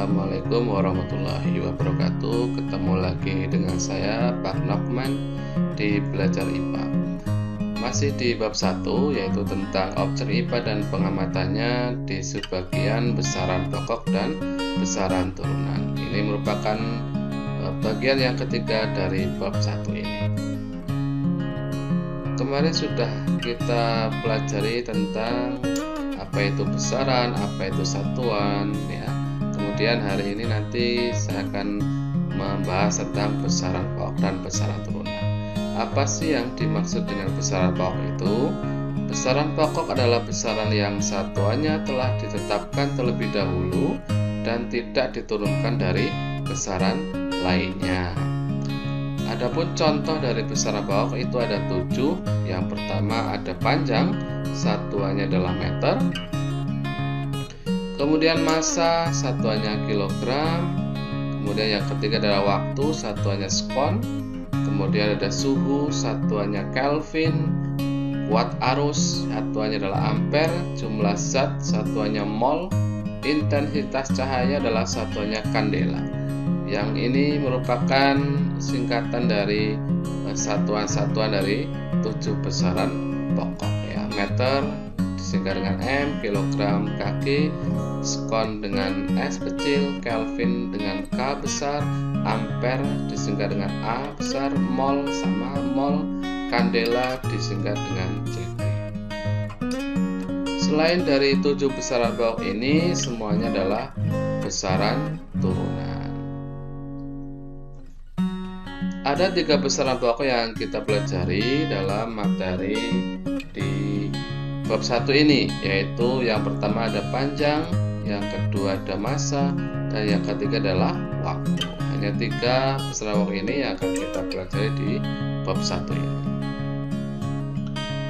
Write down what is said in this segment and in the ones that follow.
Assalamualaikum warahmatullahi wabarakatuh. Ketemu lagi dengan saya Pak Nokman di Belajar IPA. Masih di bab 1, yaitu tentang objek IPA dan pengamatannya di subbagian besaran pokok dan besaran turunan. Ini merupakan bagian yang ketiga dari bab 1 ini. Kemarin sudah kita pelajari tentang apa itu besaran, apa itu satuan, ya. Kemudian hari ini nanti saya akan membahas tentang besaran pokok dan besaran turunan. Apa sih yang dimaksud dengan besaran pokok itu? Besaran pokok adalah besaran yang satuannya telah ditetapkan terlebih dahulu dan tidak diturunkan dari besaran lainnya. Adapun contoh dari besaran pokok itu ada 7. Yang pertama ada panjang, satuannya adalah meter. Kemudian massa, satuannya kilogram. Kemudian yang ketiga adalah waktu, satuannya sekon. Kemudian ada suhu, satuannya Kelvin. Kuat arus, satuannya adalah ampere. Jumlah zat, satuannya mol. Intensitas cahaya adalah satuannya kandela. Yang ini merupakan singkatan dari satuan-satuan dari 7 besaran pokok, ya. Meter disingkat dengan M, kilogram kg, sekon dengan S kecil, Kelvin dengan K besar, ampere disingkat dengan A besar, mol sama mol, kandela disingkat dengan CT. Selain dari 7 besaran pokok ini, semuanya adalah besaran turunan. Ada 3 besaran pokok yang kita pelajari dalam materi di bab 1 ini, yaitu yang pertama ada panjang, yang kedua ada massa, dan yang ketiga adalah waktu. Hanya 3 besaran pokok ini yang akan kita pelajari di bab 1 ini.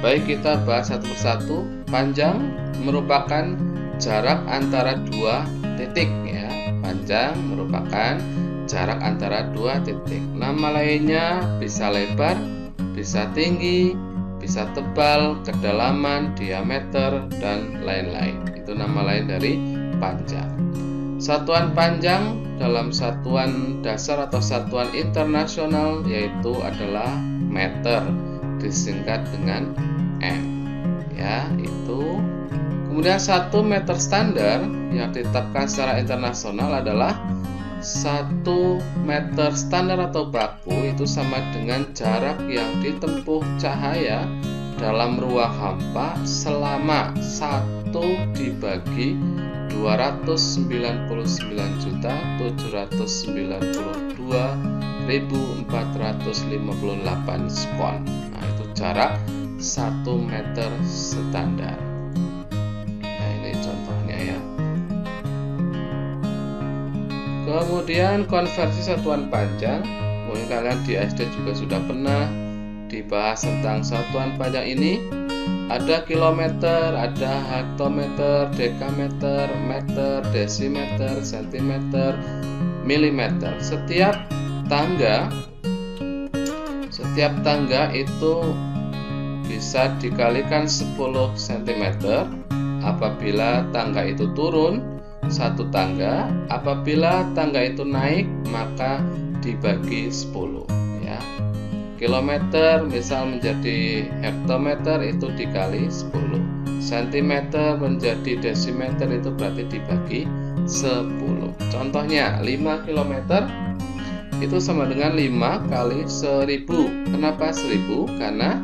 Baik, kita bahas satu persatu. Panjang merupakan jarak antara 2 titik, ya. Panjang merupakan jarak antara 2 titik. Nama lainnya bisa lebar, bisa tinggi, bisa tebal, kedalaman, diameter, dan lain-lain. Itu nama lain dari panjang. Satuan panjang dalam satuan dasar atau satuan internasional yaitu adalah meter, disingkat dengan M. Ya, itu. Kemudian 1 meter standar yang ditetapkan secara internasional adalah 1 meter standar atau baku itu sama dengan jarak yang ditempuh cahaya dalam ruang hampa selama 1 dibagi 299.792.458 sekon. Nah, itu jarak 1 meter standar. Nah, ini contohnya, ya. Kemudian konversi satuan panjang, mungkin kalian di SD juga sudah pernah dibahas tentang satuan panjang ini. Ada kilometer, ada hektometer, dekameter, meter, desimeter, sentimeter, milimeter. Setiap tangga itu bisa dikalikan 10 cm apabila tangga itu turun 1 tangga, apabila tangga itu naik maka dibagi 10, ya. Kilometer misal menjadi hektometer itu dikali 10, sentimeter menjadi desimeter itu berarti dibagi 10. Contohnya 5 km itu sama dengan 5 kali 1000. Kenapa 10? Karena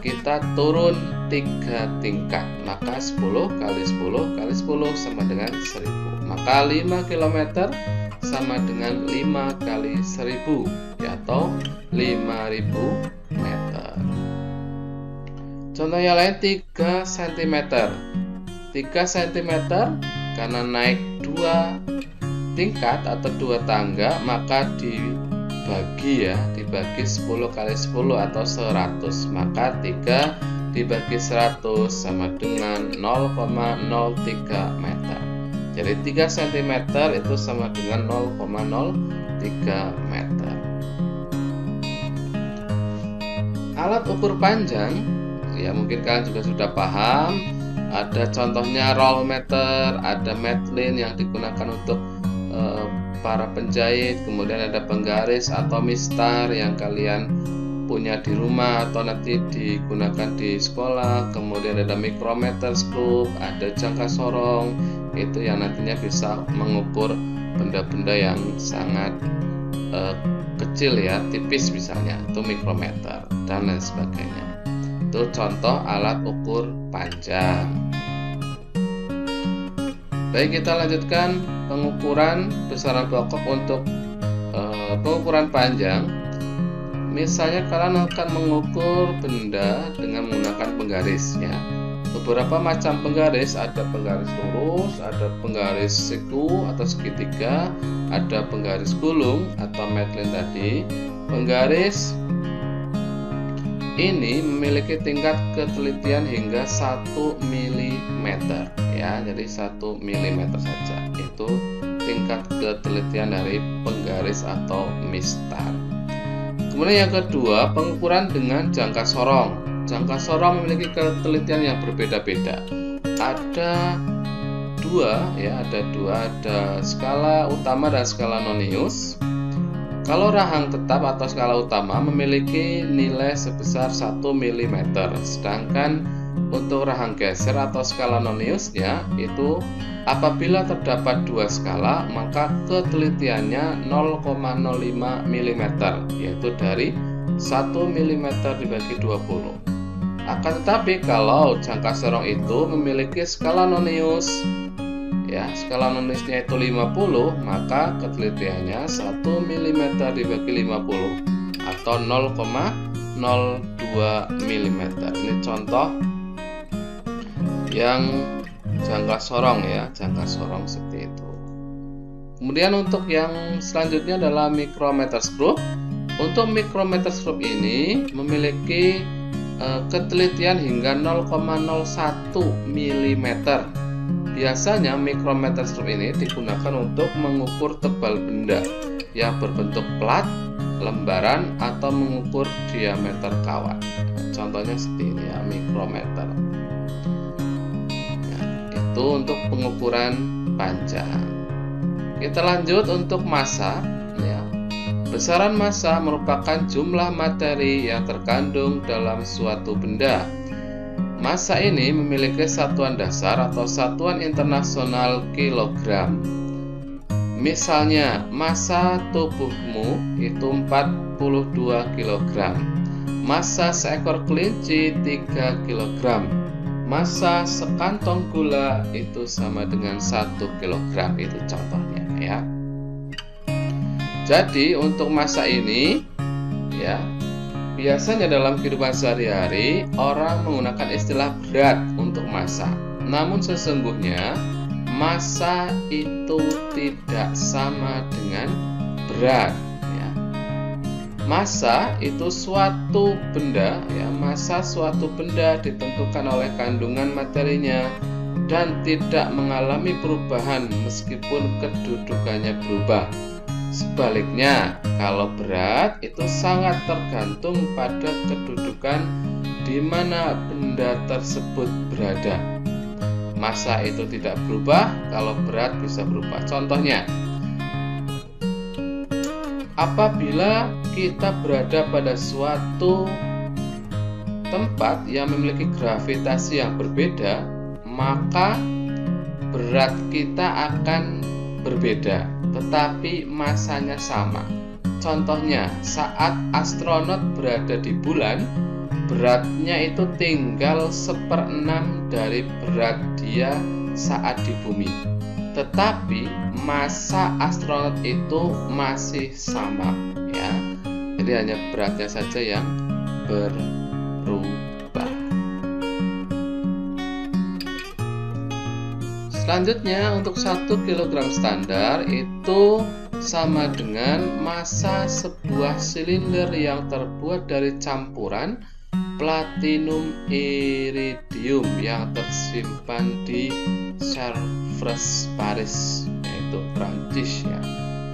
kita turun 3 tingkat, maka 10 kali 10 kali 10 sama dengan 1000. Maka 5 km sama dengan 5 kali 1000, ya, atau 5000 meter. Contoh yang lain 3 cm. 3 cm karena naik 2 tingkat atau 2 tangga, maka dibagi 10 kali 10 atau 100. Maka 3 dibagi 100 sama dengan 0,03 meter. Jadi 3 cm itu sama dengan 0,03 meter. Alat ukur panjang, ya, mungkin kalian juga sudah paham. Ada contohnya roll meter, ada metlin yang digunakan untuk para penjahit, kemudian ada penggaris atau mistar yang kalian punya di rumah atau nanti digunakan di sekolah, kemudian ada micrometer scope, ada jangka sorong, itu yang nantinya bisa mengukur benda-benda yang sangat kecil ya, tipis misalnya, itu mikrometer dan lain sebagainya. Itu contoh alat ukur panjang. Baik, kita lanjutkan pengukuran besaran pokok untuk pengukuran panjang. Misalnya kalian akan mengukur benda dengan menggunakan penggaris ya. Beberapa macam penggaris, ada penggaris lurus, ada penggaris siku atau segitiga, ada penggaris gulung atau Matlin tadi. Penggaris ini memiliki tingkat ketelitian hingga 1 mm ya. Jadi 1 mm saja. Itu tingkat ketelitian dari penggaris atau mistar. Kemudian yang kedua, pengukuran dengan jangka sorong. Jangka sorong memiliki ketelitian yang berbeda-beda. Ada dua, ada skala utama dan skala nonius. Kalau rahang tetap atau skala utama memiliki nilai sebesar 1 mm, sedangkan untuk rahang geser atau skala noniusnya itu apabila terdapat dua skala maka ketelitiannya 0,05 mm, yaitu dari 1 mm dibagi 20. Akan tetapi kalau jangka sorong itu memiliki skala nonius ya, skala noniusnya itu 50, maka ketelitiannya 1 mm dibagi 50 atau 0,02 mm. Ini contoh yang jangka sorong ya, jangka sorong seperti itu. Kemudian untuk yang selanjutnya adalah micrometer scope. Untuk micrometer scope ini memiliki ketelitian hingga 0,01 mm. Biasanya micrometer scope ini digunakan untuk mengukur tebal benda yang berbentuk plat, lembaran, atau mengukur diameter kawat. Contohnya seperti ini ya, mikrometer. Ya, itu untuk pengukuran panjang. Kita lanjut untuk massa. Ya. Besaran massa merupakan jumlah materi yang terkandung dalam suatu benda. Massa ini memiliki satuan dasar atau satuan internasional kilogram. Misalnya, massa tubuhmu itu 42 kg. Massa seekor kelinci 3 kg. Massa sekantong gula itu sama dengan 1 kg. Itu contohnya ya. Jadi untuk massa ini ya, biasanya dalam kehidupan sehari-hari orang menggunakan istilah berat untuk massa. Namun sesungguhnya massa itu tidak sama dengan berat ya. Massa itu suatu benda ya, massa suatu benda ditentukan oleh kandungan materinya dan tidak mengalami perubahan meskipun kedudukannya berubah. Sebaliknya, kalau berat itu sangat tergantung pada kedudukan di mana benda tersebut berada. Massa itu tidak berubah, kalau berat bisa berubah. Contohnya, apabila kita berada pada suatu tempat yang memiliki gravitasi yang berbeda, maka berat kita akan berbeda, tetapi massanya sama. Contohnya, saat astronot berada di bulan, beratnya itu tinggal 1/6 dari berat dia saat di bumi. Tetapi massa astronot itu masih sama ya. Jadi hanya beratnya saja yang berubah. Selanjutnya untuk 1 kg standar itu sama dengan massa sebuah silinder yang terbuat dari campuran platinum iridium yang tersimpan di Sèvres, Paris, yaitu Prancis ya.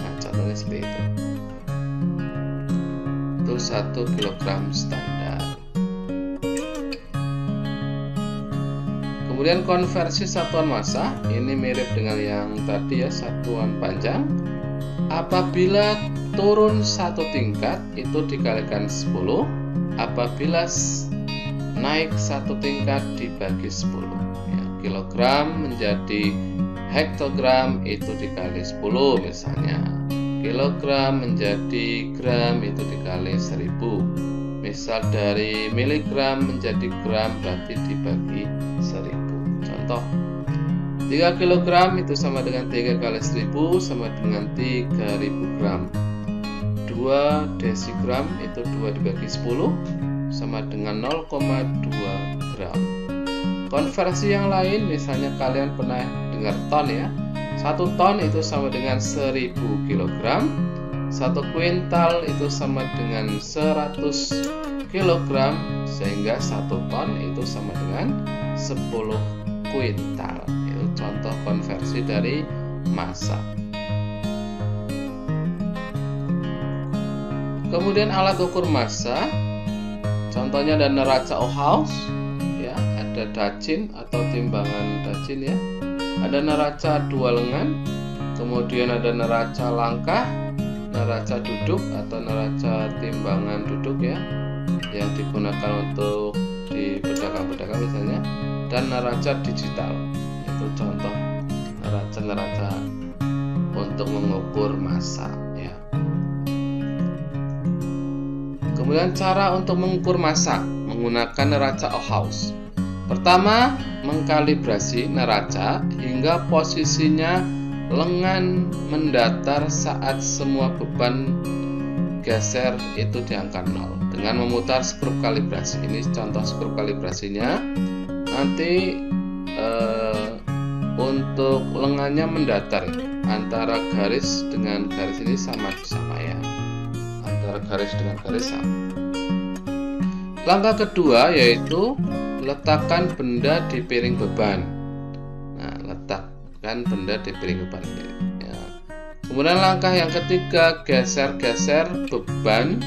Nah, contohnya seperti itu. Itu 1 kg standar. Kemudian Kemudian konversi satuan massa, ini mirip dengan yang tadi ya, satuan panjang. Apabila turun satu tingkat itu dikalikan 10, apabila naik satu tingkat dibagi 10 ya, kilogram menjadi hektogram itu dikali 10 misalnya, kilogram menjadi gram itu dikali 1000. Misal dari miligram menjadi gram berarti dibagi 1000. Contoh, 3 kg itu sama dengan 3 kali 1000 sama dengan 3000 gram. 2 desigram itu 2 dibagi 10 sama dengan 0,2 gram. Konversi yang lain, misalnya kalian pernah dengar ton ya. 1 ton itu sama dengan 1000 kg. 1 kuintal itu sama dengan 100 kg, sehingga 1 ton itu sama dengan 10 kuintal. Itu contoh konversi dari massa. Kemudian alat ukur massa, contohnya ada neraca Ohaus, ya, ada dacin atau timbangan dacin ya, ada neraca 2 lengan, kemudian ada neraca langkah, neraca duduk atau neraca timbangan duduk ya, yang digunakan untuk di pedagang-pedagang misalnya, dan neraca digital. Itu contoh neraca untuk mengukur massa ya. Kemudian cara untuk mengukur massa menggunakan neraca Ohaus. Pertama, mengkalibrasi neraca hingga posisinya lengan mendatar saat semua beban geser itu di angka 0 dengan memutar skrup kalibrasi. Ini contoh skrup kalibrasinya. Nanti untuk lengannya mendatar antara garis dengan garis ini sama ya, antara garis dengan garis sama. Langkah kedua yaitu letakkan benda di piring beban. Nah, letakkan benda di piring beban ini ya. Kemudian langkah yang ketiga, geser-geser beban,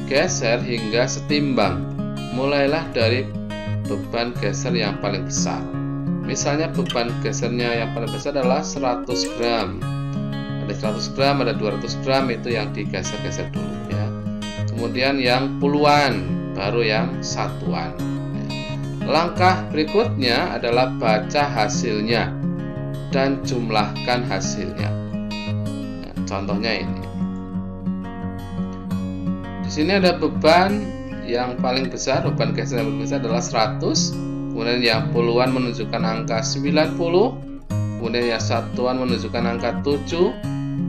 geser hingga setimbang. Mulailah dari beban geser yang paling besar. Misalnya beban gesernya yang paling besar adalah 100 gram. Ada 100 gram, ada 200 gram, itu yang digeser-geser dulu ya. Kemudian yang puluhan, baru yang satuan. Langkah berikutnya adalah baca hasilnya dan jumlahkan hasilnya. Nah, contohnya ini. Di sini ada beban yang paling besar, beban geser yang paling besar adalah 100. Kemudian yang puluhan menunjukkan angka 90. Kemudian yang satuan menunjukkan angka 7.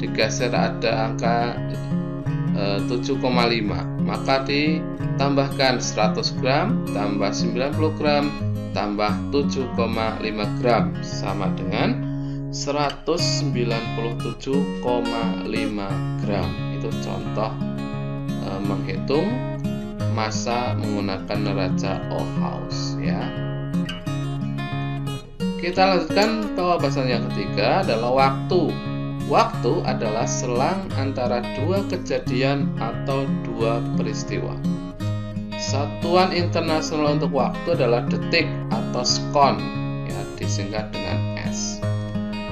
Digeser ada angka 7,5. Maka ditambahkan 100 gram tambah 90 gram tambah 7,5 gram sama dengan 197,5 gram. Itu contoh menghitung massa menggunakan neraca Ohaus ya. Kita lanjutkan ke pembahasan yang ketiga adalah waktu. Waktu adalah selang antara dua kejadian atau dua peristiwa. Satuan internasional untuk waktu adalah detik atau skon ya, disingkat dengan S.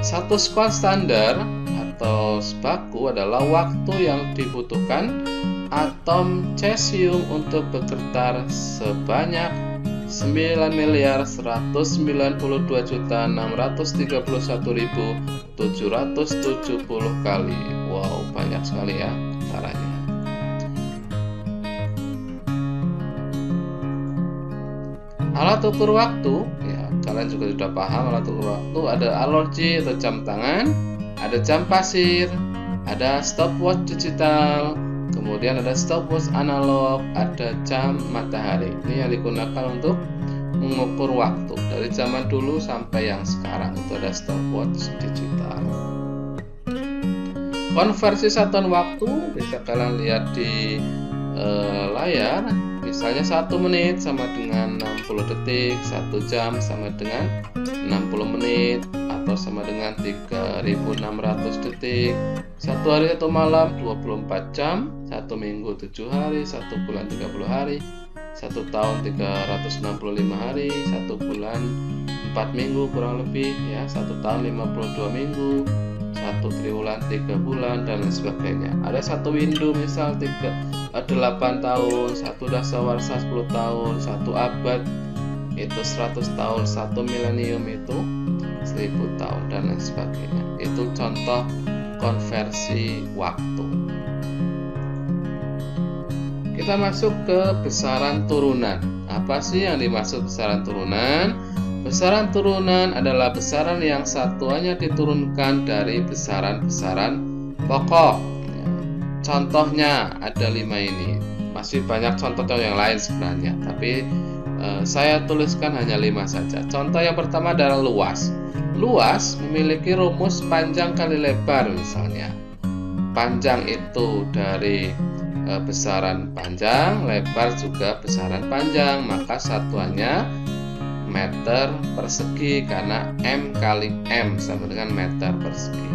Satu skon standar atau baku adalah waktu yang dibutuhkan atom cesium untuk bergetar sebanyak 9.632.631.770 kali. Wow, banyak sekali ya caranya. Alat ukur waktu, ya kalian juga sudah paham alat ukur waktu. Ada alergi atau jam tangan, ada jam pasir, ada stopwatch digital, kemudian ada stopwatch analog, ada jam matahari. Ini yang digunakan untuk mengukur waktu dari zaman dulu sampai yang sekarang. Itu ada stopwatch digital. Konversi satuan waktu bisa kalian lihat di layar. Misalnya 1 menit sama dengan 60 detik, 1 jam sama dengan 60 menit, atau sama dengan 3.600 detik, 1 hari 1 malam 24 jam, 1 minggu 7 hari, 1 bulan 30 hari, 1 tahun 365 hari, 1 bulan 4 minggu kurang lebih ya, 1 tahun 52 minggu, 1 triwulan 3 bulan dan lain sebagainya. Ada 1 windu misal 8 tahun, 1 dasawarsa 10 tahun, 1 abad itu 100 tahun, 1 milenium itu 1000 tahun dan lain sebagainya. Itu contoh konversi waktu. Kita masuk ke besaran turunan. Apa sih yang dimaksud besaran turunan? Besaran turunan adalah besaran yang satuannya diturunkan dari besaran-besaran pokok. Contohnya ada 5 ini. Masih banyak contoh yang lain sebenarnya, tapi saya tuliskan hanya 5 saja. Contoh yang pertama adalah luas. Luas memiliki rumus panjang kali lebar misalnya. Panjang itu dari besaran panjang, lebar juga besaran panjang, maka satuannya meter persegi karena M kali M sama dengan meter persegi.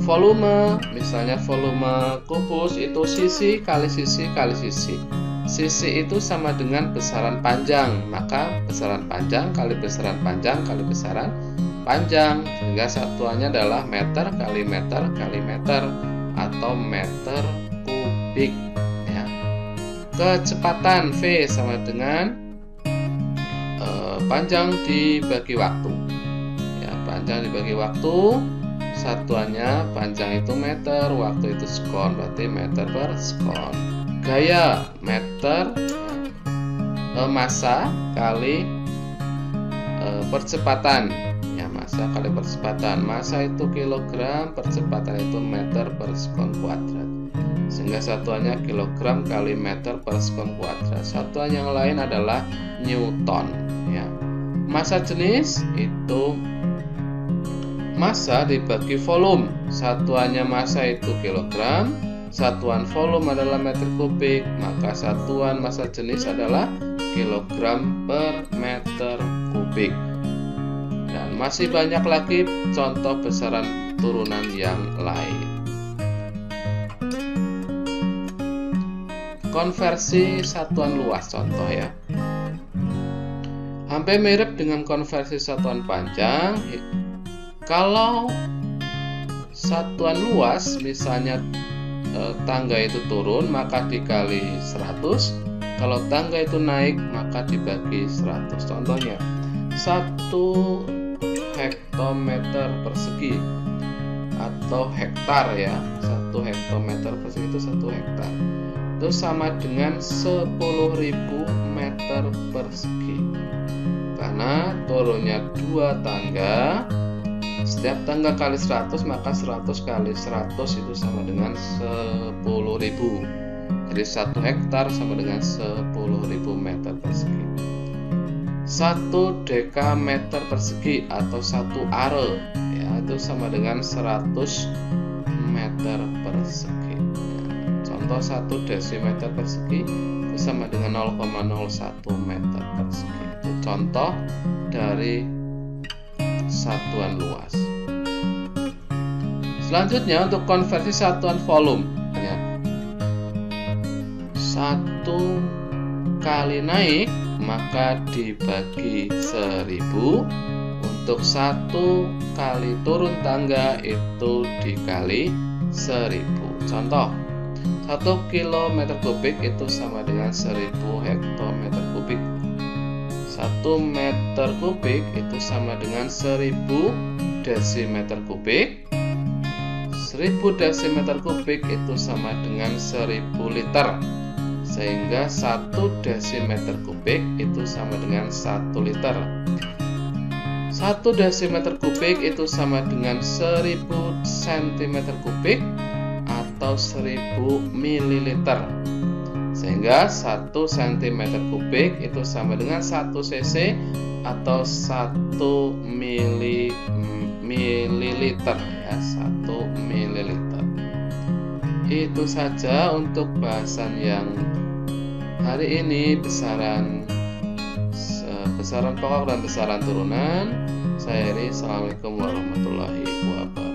Volume, misalnya volume kubus itu sisi kali sisi kali sisi. Sisi itu sama dengan besaran panjang, maka besaran panjang kali besaran panjang kali besaran panjang, sehingga satuannya adalah meter kali meter kali meter atau meter kubik. Kecepatan V sama dengan panjang dibagi waktu. Ya, panjang dibagi waktu, satuannya panjang itu meter, waktu itu sekon, berarti meter per sekon. Gaya meter, massa kali percepatan. Ya, massa kali percepatan. Massa itu kilogram, percepatan itu meter per sekon kuadrat. Sehingga satuannya kilogram kali meter per sekon kuadrat. Satuan yang lain adalah newton ya. Massa jenis itu massa dibagi volume. Satuannya massa itu kilogram, satuan volume adalah meter kubik, maka satuan massa jenis adalah kilogram per meter kubik. Dan masih banyak lagi contoh besaran turunan yang lain. Konversi satuan luas contoh ya. Hampir mirip dengan konversi satuan panjang. Kalau satuan luas misalnya tangga itu turun maka dikali 100. Kalau tangga itu naik maka dibagi 100. Contohnya 1 hektometer persegi atau hektar ya. 1 hektometer persegi itu 1 hektar. Itu sama dengan 10.000 meter persegi. Karena turunnya 2 tangga, setiap tangga kali 100 maka 100 kali 100 itu sama dengan 10.000. Jadi 1 hektar sama dengan 10.000 meter persegi. 1 dekameter persegi atau 1 are ya, itu sama dengan 100 meter persegi. Contoh 1 desimeter persegi itu sama dengan 0,01 meter persegi. Itu contoh dari satuan luas. Selanjutnya untuk konversi satuan volume ya. 1 kali naik maka dibagi 1000. Untuk 1 kali turun tangga itu dikali 1000. Contoh 1 kilometer kubik itu sama dengan 1000 hektometer kubik. 1 meter kubik itu sama dengan 1000 desimeter kubik. 1000 desimeter kubik itu sama dengan 1000 liter. Sehingga 1 desimeter kubik itu sama dengan 1 liter. 1 desimeter kubik itu sama dengan 1000 cm kubik atau 1000 mililiter. Sehingga 1 cm kubik itu sama dengan 1 cc atau 1 mililiter ya, 1 mililiter. Itu saja untuk bahasan yang hari ini, besaran pokok dan besaran turunan. Saya Eri, assalamualaikum warahmatullahi wabarakatuh.